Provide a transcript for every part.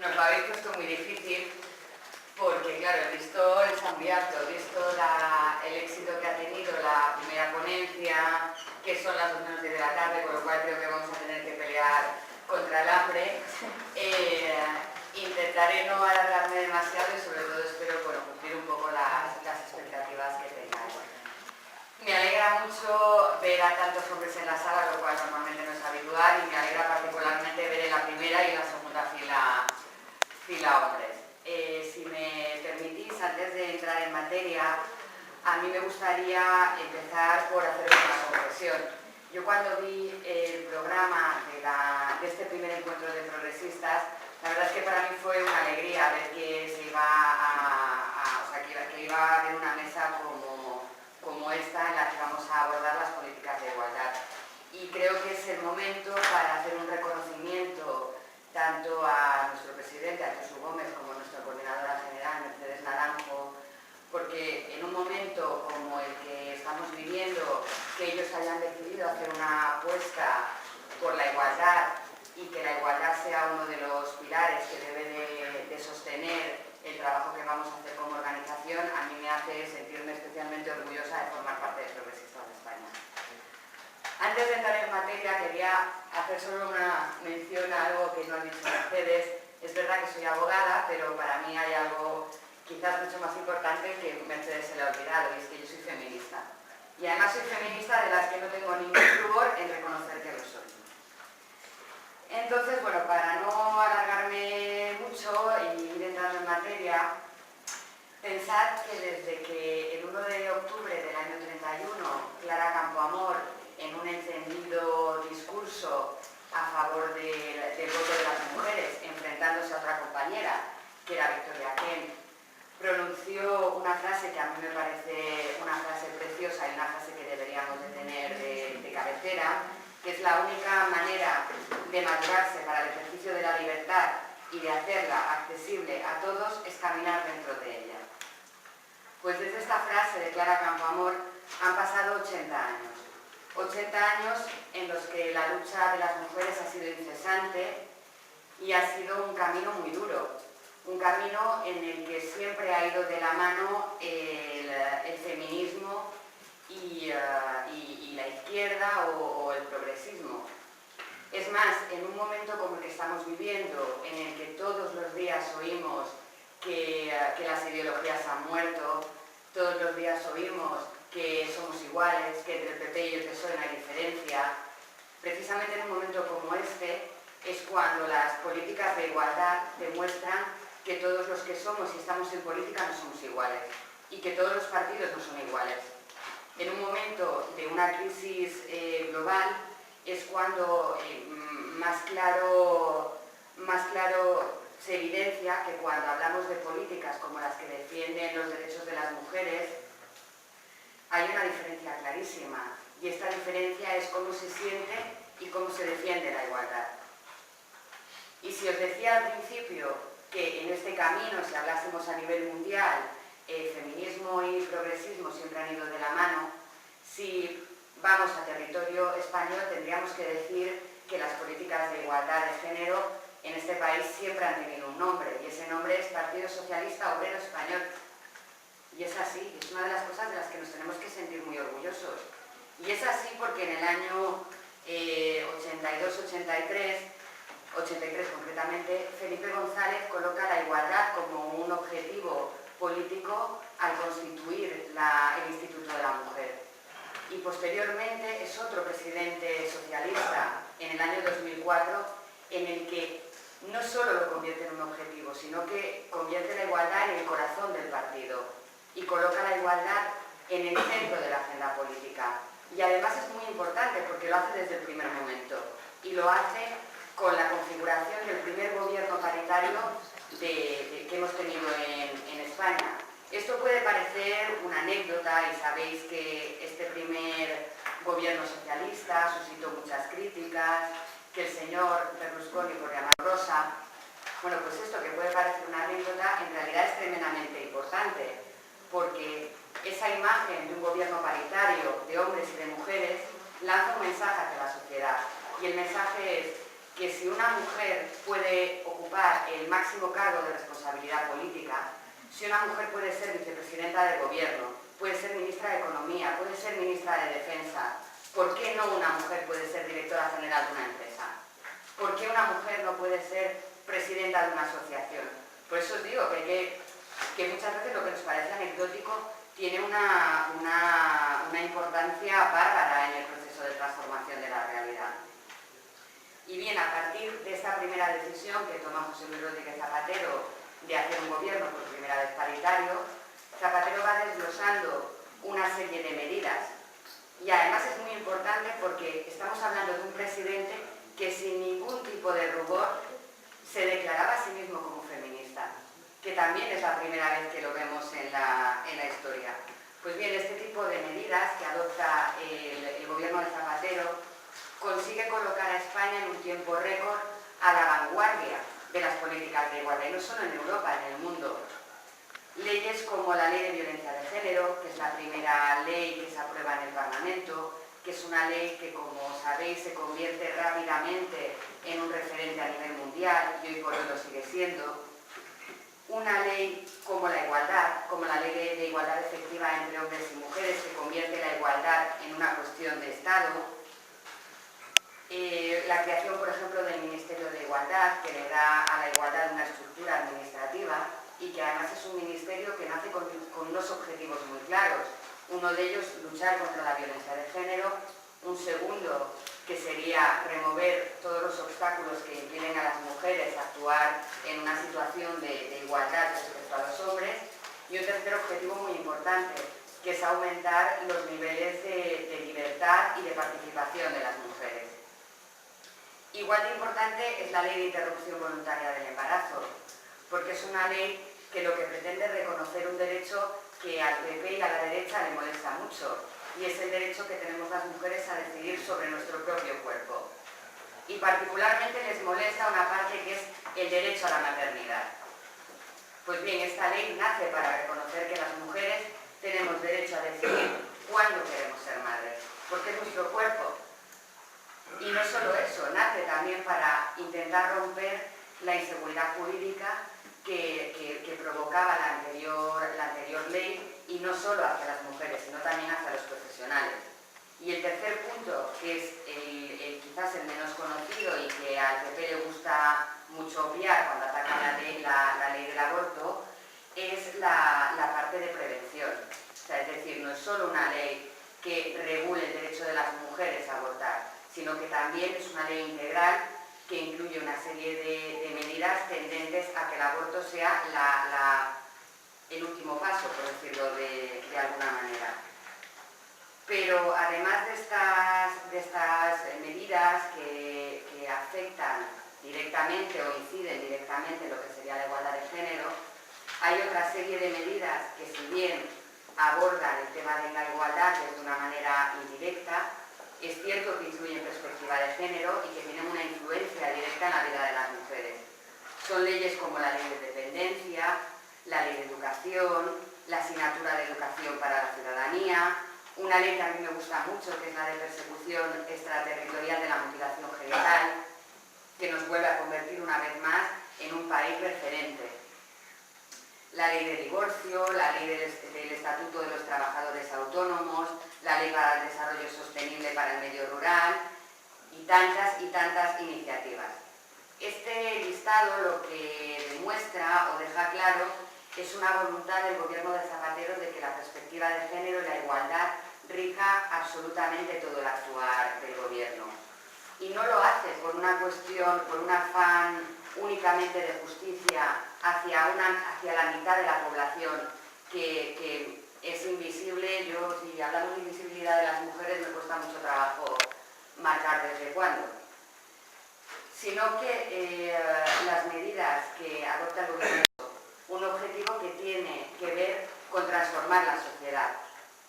Nos lo habéis puesto muy difícil porque, claro, visto el San Beato, visto el éxito que ha tenido la primera ponencia, que son las 2:10 de la tarde, con lo cual creo que vamos a tener que pelear contra el hambre, intentaré no alargarme demasiado y sobre todo espero cumplir un poco las expectativas que tengáis. Me alegra mucho ver a tantos hombres en la sala, lo cual normalmente no es habitual, y me alegra particularmente ver en la primera y en la segunda fila hombres. Si me permitís, antes de entrar en materia, a mí me gustaría empezar por hacer una confesión. Yo cuando vi el programa de este primer encuentro de progresistas, la verdad es que para mí fue una alegría ver que se iba que iba a haber una mesa como esta en la que vamos a abordar las políticas de igualdad. Y creo que es el momento para hacer un reconocimiento tanto a nuestro presidente, a Jesús Gómez, como a nuestra coordinadora general, Mercedes Naranjo, porque en un momento como el que estamos viviendo, que ellos hayan decidido hacer una apuesta por la igualdad y que la igualdad sea uno de los pilares que debe de sostener el trabajo que vamos a hacer como organización, a mí me hace sentirme especialmente orgullosa de formar parte de Progresistas de España. Antes de entrar en materia, quería hacer solo una mención a algo que no han dicho ustedes. Es verdad que soy abogada, pero para mí hay algo quizás mucho más importante que Mercedes se le ha olvidado, y es que yo soy feminista. Y además soy feminista de las que no tengo ningún rubor en reconocer que lo soy. Entonces, bueno, para no alargarme mucho y ir entrando en materia, pensad que desde que el 1 de octubre del año 31, Clara Campoamor, en un encendido discurso a favor del voto de las mujeres, enfrentándose a otra compañera, que era Victoria Kent, pronunció una frase que a mí me parece una frase preciosa y una frase que deberíamos de tener de cabecera, que es la única manera de madurarse para el ejercicio de la libertad y de hacerla accesible a todos es caminar dentro de ella. Pues desde esta frase de Clara Campoamor han pasado 80 años. 80 años en los que la lucha de las mujeres ha sido incesante y ha sido un camino muy duro, un camino en el que siempre ha ido de la mano el feminismo y la izquierda o el progresismo. Es más, en un momento como el que estamos viviendo, en el que todos los días oímos que las ideologías han muerto, todos los días oímos que somos iguales, que entre el PP y el PSOE no hay diferencia. Precisamente en un momento como este es cuando las políticas de igualdad demuestran que todos los que somos y estamos en política no somos iguales y que todos los partidos no son iguales. En un momento de una crisis global es cuando más claro se evidencia que cuando hablamos de políticas como las que defienden los derechos de las mujeres, hay una diferencia clarísima, y esta diferencia es cómo se siente y cómo se defiende la igualdad. Y si os decía al principio que en este camino, si hablásemos a nivel mundial, feminismo y progresismo siempre han ido de la mano, si vamos a territorio español tendríamos que decir que las políticas de igualdad de género en este país siempre han tenido un nombre, y ese nombre es Partido Socialista Obrero Español. Y es así, es una de las cosas de las que nos tenemos que sentir muy orgullosos. Y es así porque en el año 83 concretamente, Felipe González coloca la igualdad como un objetivo político al constituir el Instituto de la Mujer. Y posteriormente es otro presidente socialista, en el año 2004, en el que no solo lo convierte en un objetivo, sino que convierte la igualdad en el corazón del partido y coloca la igualdad en el centro de la agenda política. Y además es muy importante porque lo hace desde el primer momento y lo hace con la configuración del primer gobierno paritario que hemos tenido en España. Esto puede parecer una anécdota y sabéis que este primer gobierno socialista suscitó muchas críticas, que el señor Berlusconi, por llamar Rosa, bueno, pues esto que puede parecer una anécdota en realidad es tremendamente importante, porque esa imagen de un gobierno paritario de hombres y de mujeres lanza un mensaje hacia la sociedad, y el mensaje es que si una mujer puede ocupar el máximo cargo de responsabilidad política, si una mujer puede ser vicepresidenta del gobierno, puede ser ministra de Economía, puede ser ministra de Defensa, ¿por qué no una mujer puede ser directora general de una empresa? ¿Por qué una mujer no puede ser presidenta de una asociación? Por eso os digo que muchas veces lo que nos parece anecdótico tiene una importancia bárbara en el proceso de transformación de la realidad. Y bien, a partir de esta primera decisión que toma José Luis Rodríguez Zapatero de hacer un gobierno por primera vez paritario, Zapatero va desglosando una serie de medidas. Y además es muy importante porque estamos hablando de un presidente que sin ningún tipo de rubor se declaraba a sí mismo como feminista, que también es la primera vez que lo vemos en la historia. Pues bien, este tipo de medidas que adopta el gobierno de Zapatero consigue colocar a España en un tiempo récord a la vanguardia de las políticas de igualdad, y no solo en Europa, en el mundo. Leyes como la Ley de Violencia de Género, que es la primera ley que se aprueba en el Parlamento, que es una ley que, como sabéis, se convierte rápidamente en un referente a nivel mundial y hoy por hoy lo sigue siendo. Una ley como la igualdad, como la Ley de Igualdad Efectiva entre hombres y mujeres, que convierte la igualdad en una cuestión de Estado. La creación, por ejemplo, del Ministerio de Igualdad, que le da a la igualdad una estructura administrativa y que además es un ministerio que nace con unos objetivos muy claros. Uno de ellos, luchar contra la violencia de género. Un segundo, que sería remover todos los obstáculos que impiden a las mujeres actuar en una situación de igualdad respecto a los hombres. Y un tercer objetivo muy importante, que es aumentar los niveles de libertad y de participación de las mujeres. Igual de importante es la Ley de Interrupción Voluntaria del Embarazo, porque es una ley que lo que pretende es reconocer un derecho que al PP y a la derecha le molesta mucho, y es el derecho que tenemos las mujeres a decidir sobre nuestro propio cuerpo. Y particularmente les molesta una parte que es el derecho a la maternidad. Pues bien, esta ley nace para reconocer que las mujeres tenemos derecho a decidir cuándo queremos ser madres, porque es nuestro cuerpo. Y no solo eso, nace también para intentar romper la inseguridad jurídica que provocaba la anterior ley, y no solo hacia las mujeres, sino también hacia los profesionales. Y el tercer punto, que es quizás el menos conocido y que al PP le gusta mucho obviar cuando ataca la ley del aborto, es la parte de prevención. O sea, es decir, no es solo una ley que regule el derecho de las mujeres a abortar, sino que también es una ley integral que incluye una serie de medidas tendentes a que el aborto sea el último paso, por decirlo de alguna manera. Pero además de estas medidas que afectan directamente o inciden directamente en lo que sería la igualdad de género, hay otra serie de medidas que, si bien abordan el tema de la igualdad de una manera indirecta, es cierto que influyen en perspectiva de género y que tienen una influencia directa en la vida de las mujeres. Son leyes como la Ley de Dependencia, la Ley de Educación, la Asignatura de Educación para la Ciudadanía, una ley que a mí me gusta mucho, que es la de persecución extraterritorial de la mutilación genital, que nos vuelve a convertir una vez más en un país referente. La Ley de Divorcio, la Ley del Estatuto de los Trabajadores Autónomos, la Ley para el Desarrollo Sostenible para el Medio Rural y tantas iniciativas. Este listado lo que demuestra o deja claro es una voluntad del gobierno de Zapatero de que la perspectiva de género y la igualdad rija absolutamente todo el actuar del gobierno. Y no lo hace por una cuestión, por un afán únicamente de justicia hacia la mitad de la población que es invisible. Yo, si hablamos de invisibilidad de las mujeres, me cuesta mucho trabajo marcar desde cuándo. Sino que las medidas que adopta el gobierno, un objetivo que tiene que ver con transformar la sociedad,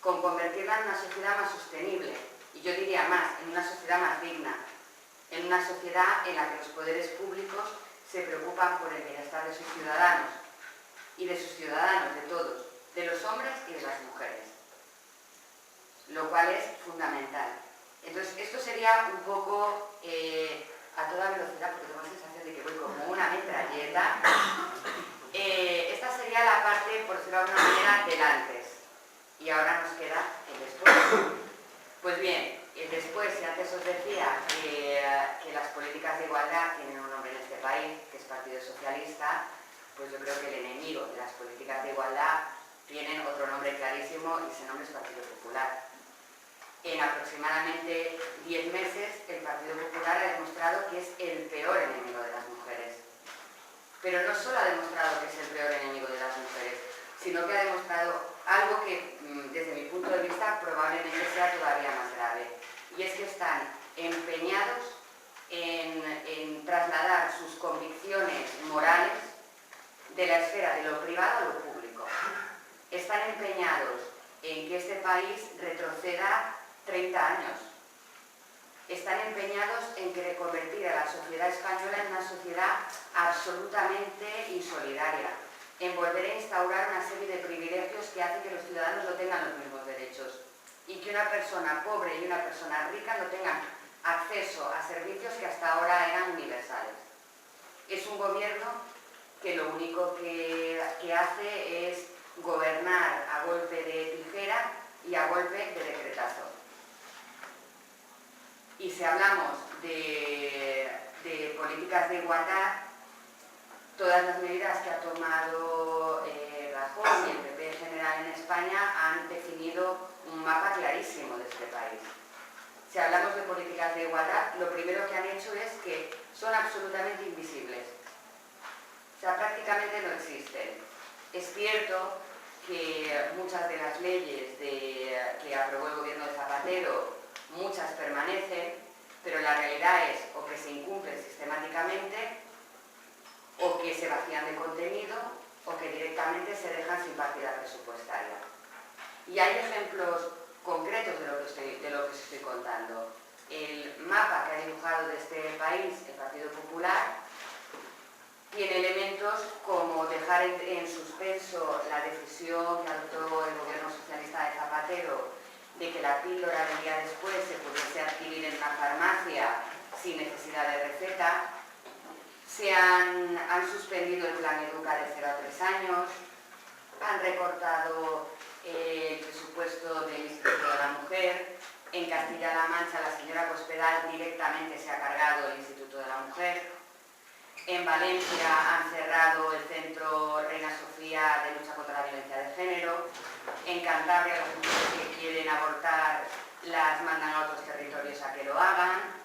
con convertirla en una sociedad más sostenible, y yo diría más, en una sociedad más digna, en una sociedad en la que los poderes públicos se preocupan por el bienestar de sus ciudadanos, y de sus ciudadanos, de todos, de los hombres y de las mujeres, lo cual es fundamental. Entonces, esto sería un poco a toda velocidad porque tengo la sensación de que voy como una metralleta. Esta sería la parte, por decirlo de alguna manera, del antes. Y ahora nos queda el después. Pues bien, el después, si antes os decía que las políticas de igualdad tienen un nombre en este país, que es Partido Socialista, pues yo creo que el enemigo de las políticas de igualdad tienen otro nombre clarísimo y ese nombre es Partido Popular. En aproximadamente 10 meses, el Partido Popular ha demostrado que es el peor enemigo de las mujeres. Pero no solo ha demostrado que es el peor enemigo de las mujeres, sino que ha demostrado algo que, desde mi punto de vista, probablemente sea todavía más grave. Y es que están empeñados en trasladar sus convicciones morales de la esfera de lo privado a lo público. Están empeñados en que este país retroceda 30 años. Están empeñados en convertir a la sociedad española en una sociedad absolutamente insolidaria, en volver a instaurar una serie de privilegios que hacen que los ciudadanos no tengan los mismos derechos y que una persona pobre y una persona rica no tengan acceso a servicios que hasta ahora eran universales. Es un gobierno que lo único que hace es gobernar a golpe de tijera y a golpe de decretazo. Y si hablamos de políticas de igualdad, todas las medidas que ha tomado Rajoy y el PP en general en España han definido un mapa clarísimo de este país. Si hablamos de políticas de igualdad, lo primero que han hecho es que son absolutamente invisibles. O sea, prácticamente no existen. Es cierto que muchas de las leyes que aprobó el gobierno de Zapatero, muchas permanecen, pero la realidad es o que se incumplen sistemáticamente, o que se vacían de contenido, o que directamente se dejan sin partida presupuestaria. Y hay ejemplos concretos de lo que os estoy contando. El mapa que ha dibujado de este país el Partido Popular tiene elementos como dejar en suspenso la decisión que adoptó el gobierno socialista de Zapatero de que la píldora del día después se pudiese adquirir en una farmacia sin necesidad de receta. Han suspendido el plan Educa de 0 a 3 años, han recortado el presupuesto del Instituto de la Mujer. En Castilla-La Mancha la señora Cospedal directamente se ha cargado el Instituto de la Mujer. En Valencia han cerrado el Centro Reina Sofía de lucha contra la violencia de género. En Cantabria las mujeres que quieren abortar las mandan a otros territorios a que lo hagan.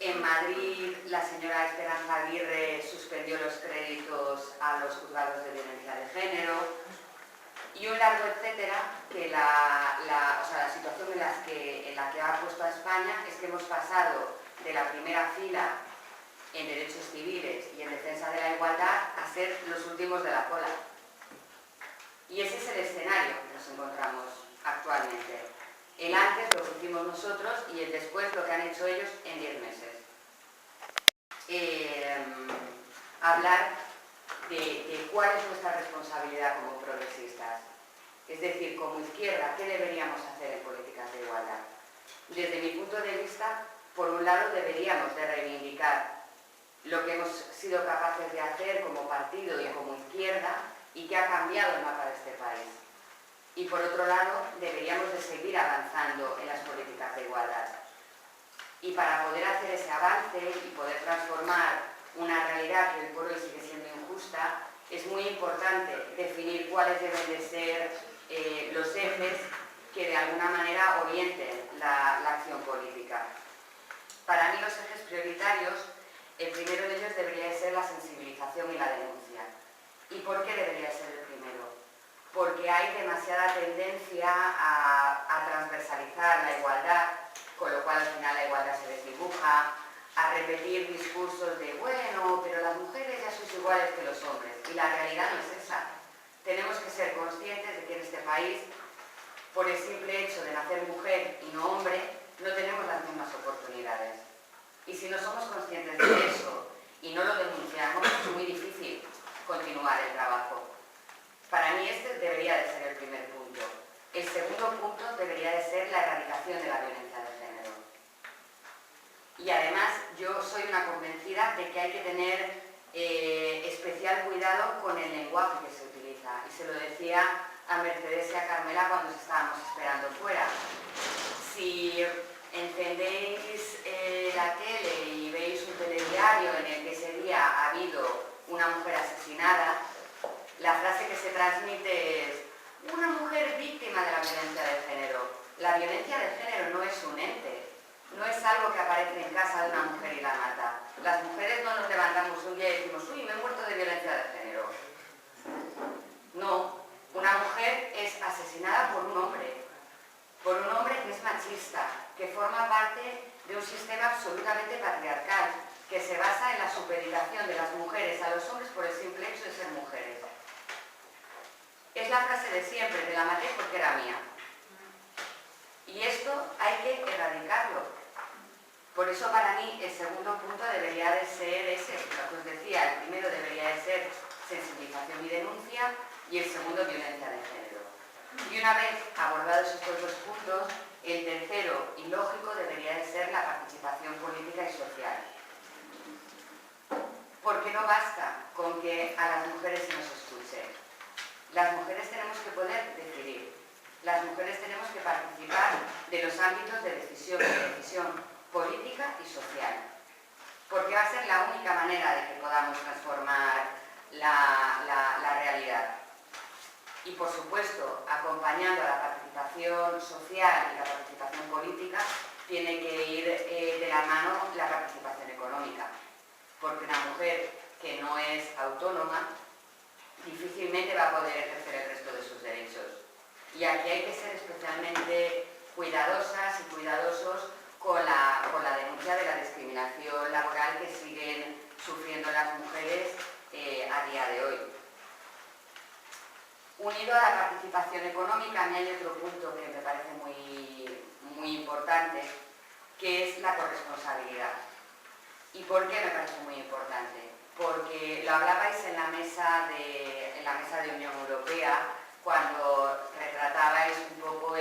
En Madrid la señora Esperanza Aguirre suspendió los créditos a los juzgados de violencia de género. Y un largo etcétera, que la situación en la que ha puesto a España es que hemos pasado de la primera fila en derechos civiles y en defensa de la igualdad a ser los últimos de la cola. Y ese es el escenario que nos encontramos actualmente. El antes lo que hicimos nosotros y el después lo que han hecho ellos en 10 meses. Hablar de cuál es nuestra responsabilidad como progresistas. Es decir, como izquierda, ¿qué deberíamos hacer en políticas de igualdad? Desde mi punto de vista, por un lado deberíamos de reivindicar lo que hemos sido capaces de hacer como partido y como izquierda y que ha cambiado el mapa de este país. Y por otro lado, deberíamos de seguir avanzando en las políticas de igualdad. Y para poder hacer ese avance y poder transformar una realidad que hoy por hoy sigue siendo injusta, es muy importante definir cuáles deben de ser los ejes que de alguna manera orienten la acción política. Para mí los ejes prioritarios, el primero de ellos debería ser la sensibilización y la denuncia. ¿Y por qué debería ser el primero? Porque hay demasiada tendencia a transversalizar la igualdad, con lo cual al final la igualdad se desdibuja, a repetir discursos de bueno, pero las mujeres ya sois iguales que los hombres. Y la realidad no es esa. Tenemos que ser conscientes de que en este país, por el simple hecho de nacer mujer y no hombre, no tenemos las mismas oportunidades. Y si no somos conscientes de eso y no lo denunciamos, es muy difícil continuar el trabajo. Para mí este debería de ser el primer punto. El segundo punto debería de ser la erradicación de la violencia de género. Y además yo soy una convencida de que hay que tener especial cuidado con el lenguaje que se utiliza. Y se lo decía a Mercedes y a Carmela cuando os estábamos esperando fuera. Si encendéis la tele y veis un telediario en el que ese día ha habido una mujer asesinada, la frase que se transmite es: una mujer víctima de la violencia de género. La violencia de género no es un ente, no es algo que aparece en casa de una mujer y la mata. Las mujeres no nos levantamos un día y decimos: uy, me he muerto de violencia de género. No, una mujer es asesinada por un hombre que es machista, que forma parte de un sistema absolutamente patriarcal, que se basa en la supeditación de las mujeres a los hombres por el simple hecho de ser mujeres. Es la frase de siempre: te la maté porque era mía. Y esto hay que erradicarlo. Por eso para mí el segundo punto debería de ser ese, lo que os decía, el primero debería de ser sensibilización y denuncia, y el segundo violencia de género. Y una vez abordados estos dos puntos, el tercero y lógico debería de ser la participación política y social. Porque no basta con que a las mujeres se nos escuche. Las mujeres tenemos que poder decidir. Las mujeres tenemos que participar de los ámbitos de decisión política y social. Porque va a ser la única manera de que podamos transformar la realidad. Y por supuesto, acompañando a la participación social y la participación política, tiene que ir de la mano la participación económica. Porque una mujer que no es autónoma difícilmente va a poder ejercer el resto de sus derechos. Y aquí hay que ser especialmente cuidadosas y cuidadosos con la denuncia de la discriminación laboral que siguen sufriendo las mujeres a día de hoy. Unido a la participación económica, a mí hay otro punto que me parece muy importante, que es la corresponsabilidad. ¿Y por qué me parece muy importante? Porque lo hablabais en la mesa de Unión Europea, cuando retratabais un poco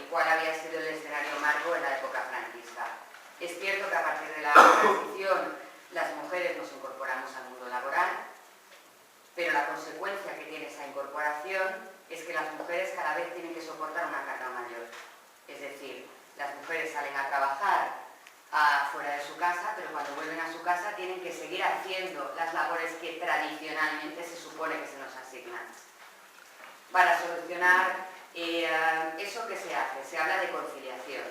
cuál había sido el escenario marco en la época franquista. Es cierto que a partir de la transición las mujeres nos incorporamos al mundo laboral, pero la consecuencia que tiene esa incorporación es que las mujeres cada vez tienen que soportar una carga mayor. Es decir, las mujeres salen a trabajar fuera de su casa, pero cuando vuelven a su casa tienen que seguir haciendo las labores que tradicionalmente se supone que se nos asignan. Para solucionar eso que se hace, se habla de conciliación.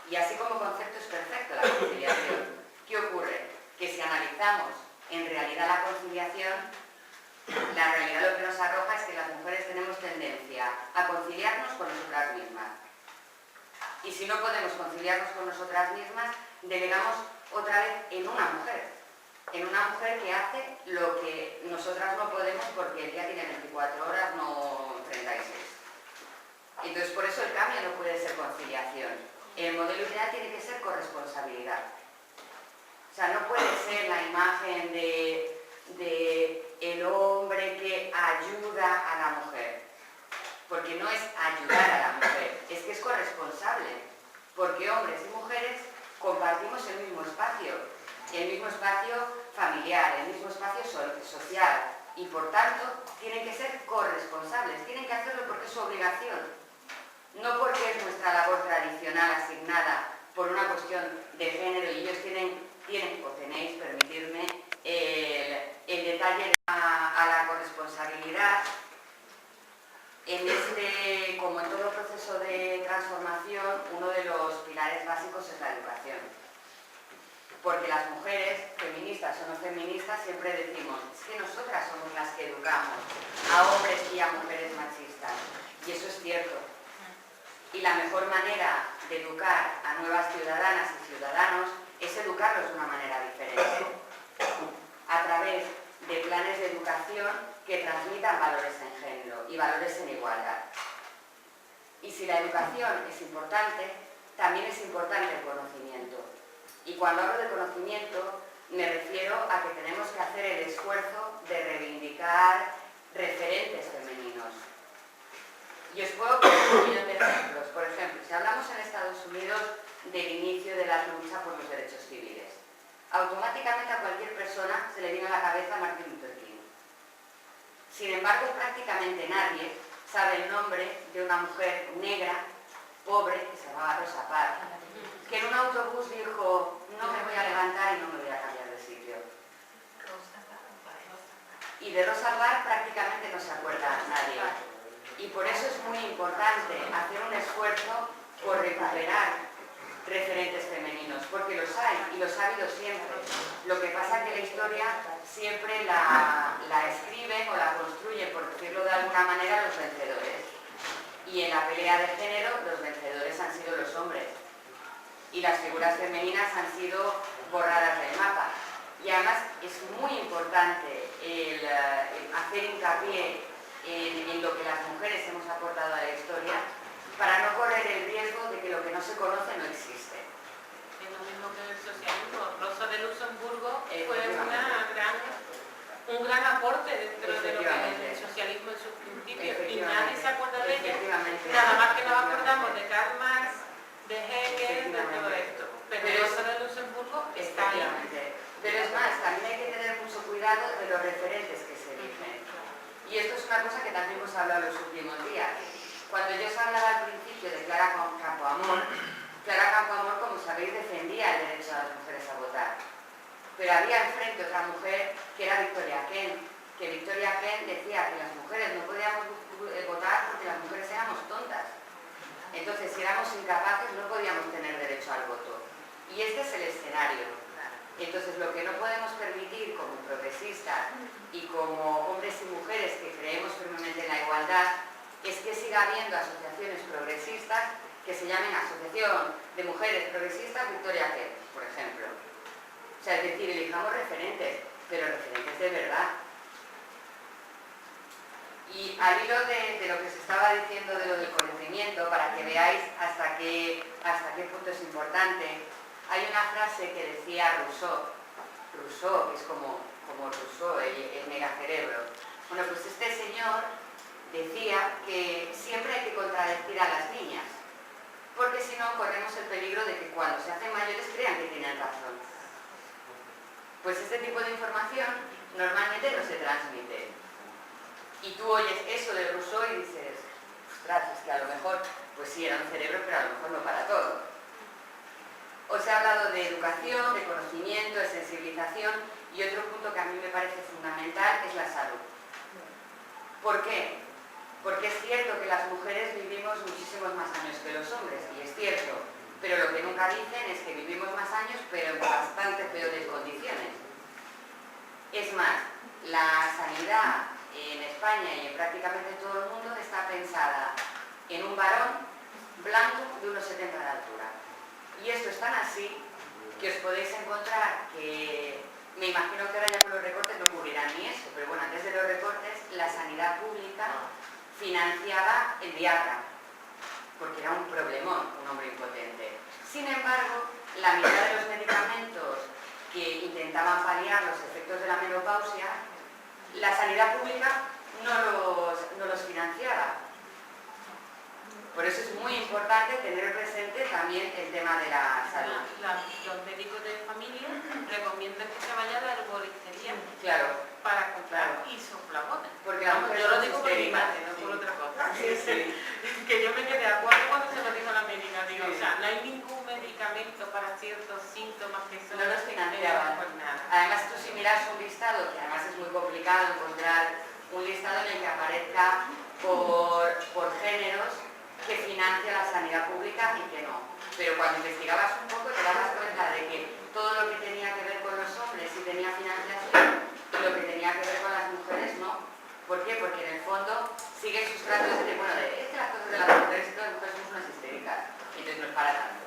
Y así como concepto es perfecto la conciliación. ¿Qué ocurre? Que si analizamos en realidad la conciliación, la realidad lo que nos arroja es que las mujeres tenemos tendencia a conciliarnos con nosotras mismas. Y si no podemos conciliarnos con nosotras mismas, delegamos otra vez en una mujer que hace lo que nosotras no podemos porque el día tiene 24 horas, no 36. Entonces por eso el cambio no puede ser conciliación. El modelo ideal tiene que ser corresponsabilidad. O sea, no puede ser la imagen de el hombre que ayuda a la mujer. Porque no es ayudar a la mujer, es que es corresponsable. Porque hombres y mujeres compartimos el mismo espacio familiar, el mismo espacio social. Y por tanto, tienen que ser corresponsables, tienen que hacerlo porque es su obligación. No porque es nuestra labor tradicional asignada por una cuestión de género y ellos tienen o tenéis, permitirme, el detalle a la corresponsabilidad. Como en todo proceso de transformación, uno de los pilares básicos es la educación. Porque las mujeres, feministas o no feministas, siempre decimos, es que nosotras somos las que educamos a hombres y a mujeres machistas. Y eso es cierto. Y la mejor manera de educar a nuevas ciudadanas y ciudadanos es educarlos de una manera diferente. A través de planes de educación que transmitan valores en género y valores en igualdad. Y si la educación es importante, también es importante el conocimiento. Y cuando hablo de conocimiento, me refiero a que tenemos que hacer el esfuerzo de reivindicar referentes femeninos. Y os puedo poner un millón de ejemplos. Por ejemplo, si hablamos en Estados Unidos del inicio de la lucha por los derechos civiles. Automáticamente a cualquier persona se le viene a la cabeza Martin Luther King. Sin embargo, prácticamente nadie sabe el nombre de una mujer negra, pobre, que se llamaba Rosa Parks, que en un autobús dijo: no me voy a levantar y no me voy a cambiar de sitio. Y de Rosa Parks prácticamente no se acuerda nadie. Y por eso es muy importante hacer un esfuerzo por recuperar referentes femeninos, porque los hay y los ha habido siempre. Lo que pasa es que la historia siempre la escriben o la construyen, por decirlo de alguna manera, los vencedores. Y en la pelea de género los vencedores han sido los hombres. Y las figuras femeninas han sido borradas del mapa. Y además es muy importante el hacer hincapié en lo que las mujeres hemos aportado a la historia, para no correr el riesgo de que lo que no se conoce no existe. Es lo mismo que el socialismo. Rosa de Luxemburgo fue un gran aporte dentro de lo que es el socialismo en sus principios, y nadie se acuerda de ella. Nada más que nos acordamos de Karl Marx, de Hegel, de todo esto. Pero Rosa de Luxemburgo está ahí. Pero es más, también hay que tener mucho cuidado de los referentes que se eligen. Y esto es una cosa que también hemos hablado los últimos días. Cuando yo os hablaba al principio de Clara Campoamor, Clara Campoamor, como sabéis, defendía el derecho de las mujeres a votar. Pero había enfrente otra mujer que era Victoria Kent, que Victoria Kent decía que las mujeres no podíamos votar porque las mujeres éramos tontas. Entonces, si éramos incapaces, no podíamos tener derecho al voto. Y este es el escenario. Entonces, lo que no podemos permitir como progresistas y como hombres y mujeres que creemos firmemente en la igualdad es que siga habiendo asociaciones progresistas que se llamen Asociación de Mujeres Progresistas Victoria Kent, por ejemplo. O sea, es decir, elijamos referentes, pero referentes de verdad. Y al hilo de lo que se estaba diciendo de lo del conocimiento, para que veáis hasta qué punto es importante, hay una frase que decía Rousseau, que es como Rousseau, el megacerebro. Bueno, pues este señor decía que siempre hay que contradecir a las niñas, porque si no corremos el peligro de que cuando se hacen mayores crean que tienen razón. Pues este tipo de información normalmente no se transmite. Y tú oyes eso de Rousseau y dices: ostras, es que a lo mejor, pues sí, era un cerebro, pero a lo mejor no para todo. Os he hablado de educación, de conocimiento, de sensibilización, y otro punto que a mí me parece fundamental es la salud. ¿Por qué? Porque es cierto que las mujeres vivimos muchísimos más años que los hombres, y es cierto, pero lo que nunca dicen es que vivimos más años, pero en bastante peores condiciones. Es más, la sanidad en España y en prácticamente todo el mundo está pensada en un varón blanco de unos 70 de altura. Y esto es tan así que os podéis encontrar que, me imagino que ahora ya con los recortes no ocurrirá ni eso, pero bueno, antes de los recortes la sanidad pública financiaba el Viagra, porque era un problemón, un hombre impotente. Sin embargo, la mitad de los medicamentos que intentaban paliar los efectos de la menopausia, la sanidad pública no los financiaba. Por eso es muy importante tener presente también el tema de la salud. Los médicos de familia recomiendan que se vaya a la herboristería. Claro. Para comprar isoflavones. Porque la mujer yo lo digo por mi madre, no por otra cosa. Que yo me quedé a cuadro cuando se lo dijo la médica. Digo, o sea, no hay ningún medicamento para ciertos síntomas que son... No los financiaban. Por nada. Además, tú si miras un listado, que además es muy complicado encontrar un listado en el que aparezca por géneros que financia la sanidad pública y que no. Pero cuando investigabas un poco te dabas cuenta de que todo lo que tenía que ver con los hombres sí tenía financiación y lo que tenía que ver con las mujeres no. ¿Por qué? Porque en el fondo siguen sus tratos de, bueno, es que las cosas de las mujeres y todas las mujeres somos unas histéricas, y entonces no es para tanto.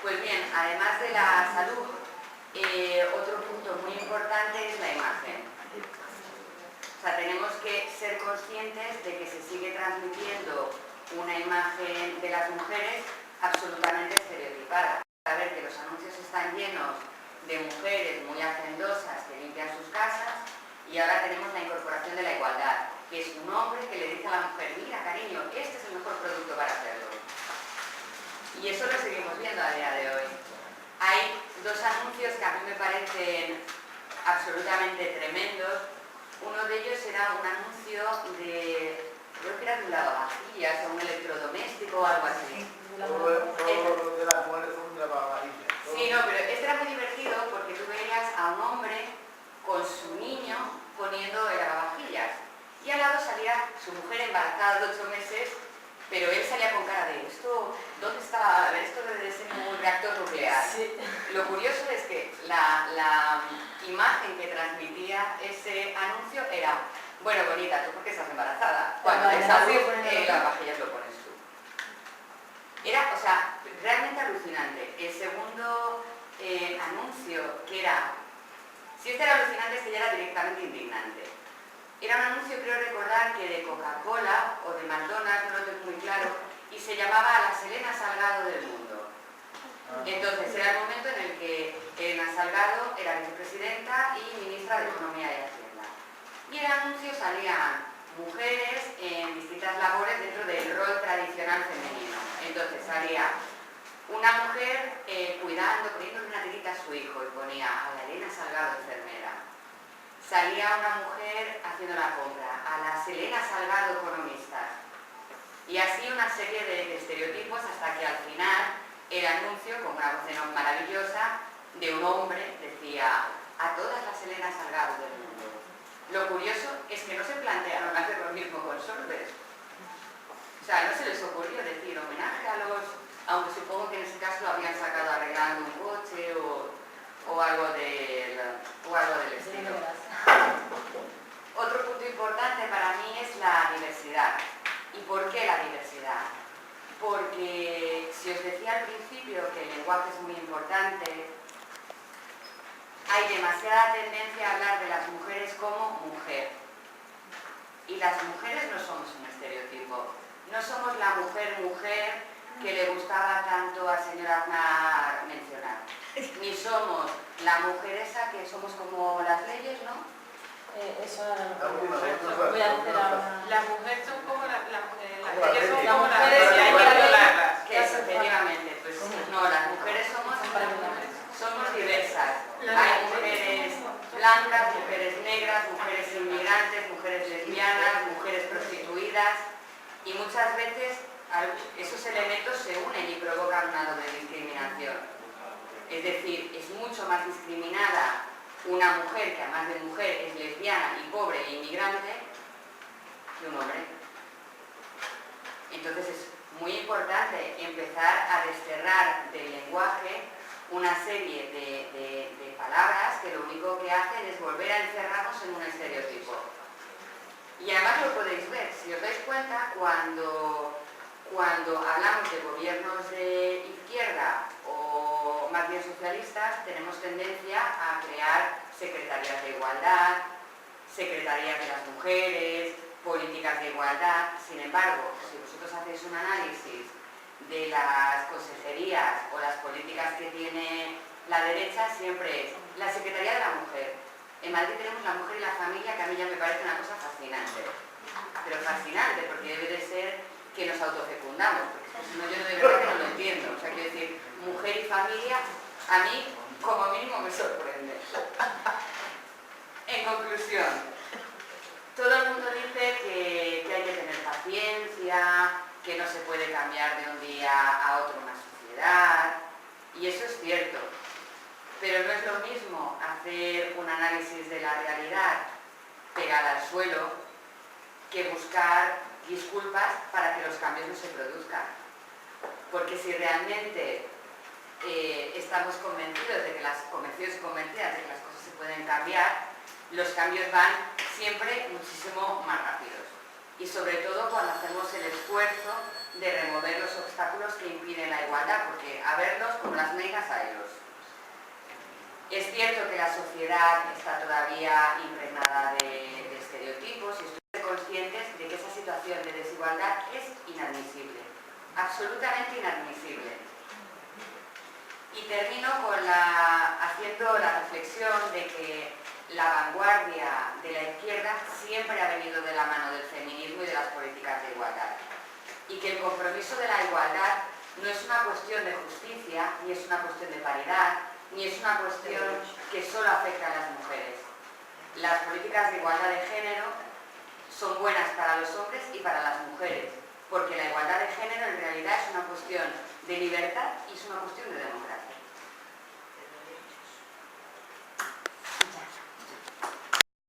Pues bien, además de la salud, otro punto muy importante es la imagen. O sea, tenemos que ser conscientes de que se sigue transmitiendo una imagen de las mujeres absolutamente estereotipada. Saber que los anuncios están llenos de mujeres muy hacendosas que limpian sus casas, y ahora tenemos la incorporación de la igualdad, que es un hombre que le dice a la mujer: mira, cariño, este es el mejor producto para hacerlo. Y eso lo seguimos viendo a día de hoy. Hay dos anuncios que a mí me parecen absolutamente tremendos. Uno de ellos era un anuncio de, creo que era de un lavavajillas o un electrodoméstico o algo así. Todo de las mujeres son de lavavajillas. Sí, no, pero este era muy divertido porque tú veías a un hombre con su niño poniendo el lavavajillas. Y al lado salía su mujer embarazada de 8 meses, pero él salía con cara de esto, ¿dónde está? Esto debe de ser un reactor nuclear. Sí. Lo curioso es que la imagen que transmitía ese anuncio era, bueno, bonita, ¿tú por qué estás embarazada? Cuando te sales, lavavajillas lo pones tú. Era, o sea, realmente alucinante. El segundo anuncio, que era, si este era alucinante, este ya era directamente indignante. Era un anuncio, creo recordar, que de Coca-Cola o de McDonald's, no lo tengo muy claro, y se llamaba La Selena Salgado del mundo. Entonces era el momento en el que Elena Salgado era vicepresidenta y ministra de Economía y Hacienda. Y en el anuncio salían mujeres en distintas labores dentro del rol tradicional femenino. Entonces salía una mujer cuidando, poniéndole una tirita a su hijo y ponía a la Elena Salgado enfermera. Salía una mujer haciendo la compra, a la Selena Salgado economista. Y así una serie de estereotipos hasta que al final el anuncio, con una voz en off maravillosa, de un hombre, decía a todas las Selena Salgado del mundo. Lo curioso es que no se plantearon hacer lo mismo con Solves. O sea, no se les ocurrió decir homenaje a los, aunque supongo que en ese caso lo habían sacado arreglando un coche o algo del estilo. Otro punto importante para mí es la diversidad. ¿Y por qué la diversidad? Porque si os decía al principio que el lenguaje es muy importante, hay demasiada tendencia a hablar de las mujeres como mujer. Y las mujeres no somos un estereotipo. No somos la mujer que le gustaba tanto a señora Aznar mencionar. Ni somos la mujer esa que somos como las leyes, ¿no? Eso voy a hacer ahora. Las mujeres son como las leyes son como las mujeres y hay que violarlas. Que efectivamente, pues no, las mujeres somos diversas. Hay mujeres blancas, mujeres negras, mujeres inmigrantes, mujeres lesbianas, mujeres prostituidas y muchas veces esos elementos se unen y provocan una doble discriminación. Es decir, es mucho más discriminada una mujer que además de mujer es lesbiana y pobre e inmigrante que un hombre. Entonces es muy importante empezar a desterrar del lenguaje una serie de palabras que lo único que hacen es volver a encerrarnos en un estereotipo. Y además lo podéis ver, si os dais cuenta, cuando hablamos de gobiernos de izquierda o más bien socialistas, tenemos tendencia a crear secretarías de igualdad, secretarías de las mujeres, políticas de igualdad. Sin embargo, si vosotros hacéis un análisis de las consejerías o las políticas que tiene la derecha, siempre es la Secretaría de la Mujer. En Madrid tenemos la mujer y la familia, que a mí ya me parece una cosa fascinante. Pero fascinante, porque debe de ser que nos autofecundamos, porque si no yo de verdad que no lo entiendo. O sea, quiero decir, mujer y familia, a mí como mínimo me sorprende. En conclusión, todo el mundo dice que hay que tener paciencia, que no se puede cambiar de un día a otro una sociedad, y eso es cierto. Pero no es lo mismo hacer un análisis de la realidad pegada al suelo que buscar disculpas para que los cambios no se produzcan. Porque si realmente estamos convencidos de que convencidas de que las cosas se pueden cambiar, los cambios van siempre muchísimo más rápidos. Y sobre todo cuando hacemos el esfuerzo de remover los obstáculos que impiden la igualdad, porque a verlos como las megas a ellos. Es cierto que la sociedad está todavía impregnada de estereotipos y estoy conscientes de que esa situación de desigualdad es inadmisible, absolutamente inadmisible. Y termino haciendo la reflexión de que la vanguardia de la izquierda siempre ha venido de la mano del feminismo y de las políticas de igualdad. Y que el compromiso de la igualdad no es una cuestión de justicia, ni es una cuestión de paridad, ni es una cuestión que solo afecta a las mujeres. Las políticas de igualdad de género son buenas para los hombres y para las mujeres, porque la igualdad de género en realidad es una cuestión de libertad y es una cuestión de democracia.